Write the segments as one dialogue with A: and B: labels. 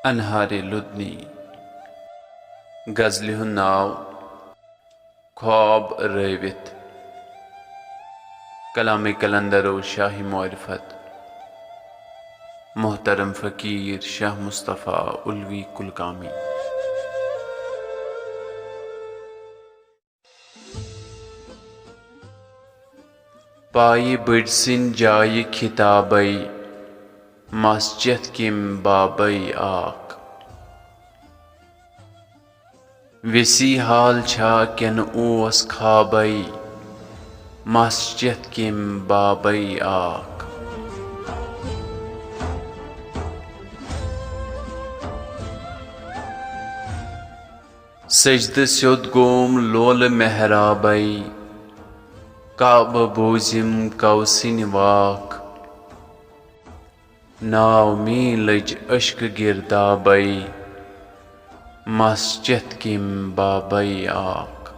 A: अनहारे लुदनी गजल हुंद नाव ख्वाब रवित कलाम कलंदर व शाही मारिफत मोहतरम फ़कीर शाह मुस्तफ़ा उल्वी कुलकामी। पाई बड़सिन जाय खिताबई मस्जिद किम बाबई आक विसी हाल छा केन ओस खाबई मस्जिद किम बाबई आक सजद स्योद गोम लोल मेहराबई काब बोजिम कौसिन वाक नाव में लज अश्क गिरदाबई मस्जिद किम बाबई आक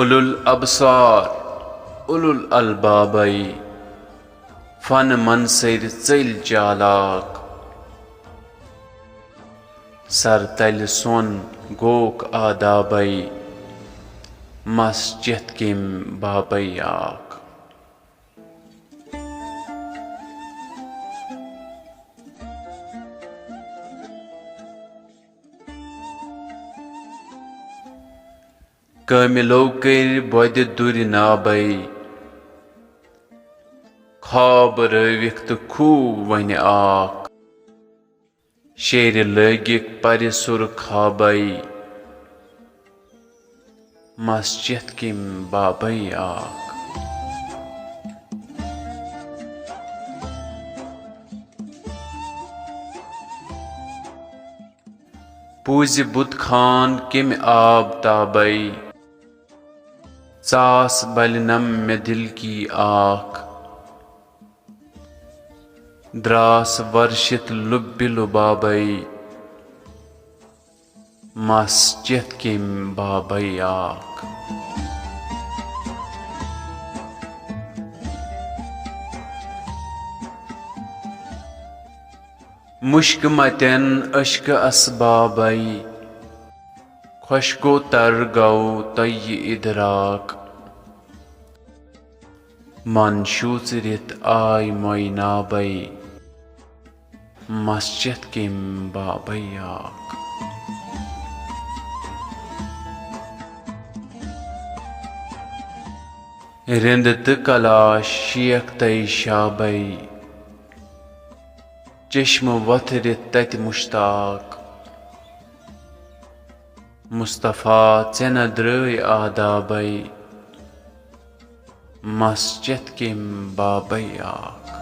A: उलुल अबसार उलुल अलबाबई फन मनसर चल चालाक सर तल सोन गोक आदाबई मस्जिद किम बाबई आक कामिलो कर बद दुर नाबई ख्वाब रविक तो खूब वन आक शेर लगिक पर सुर खाबई मस्जिद किम बाबई आक पूज बुत खान किम आब ताबई चास बलनम में दिल की आख द्रास वर्षित लुब्बि लुबाबई मस्जिद किम बाबई आक मुश्क मतन अश्क असबाबई खुशको तर गौ तय इदराक मन शूचरित आय मोइनाबई मस्जिद किम बाबई आक रिंदत कलाश शेख तय शाबई चश्म वथरित तत मुश्ताक मुस्तफ़ा चेन द्रय आदाबई मस्जिद किम बाबई आक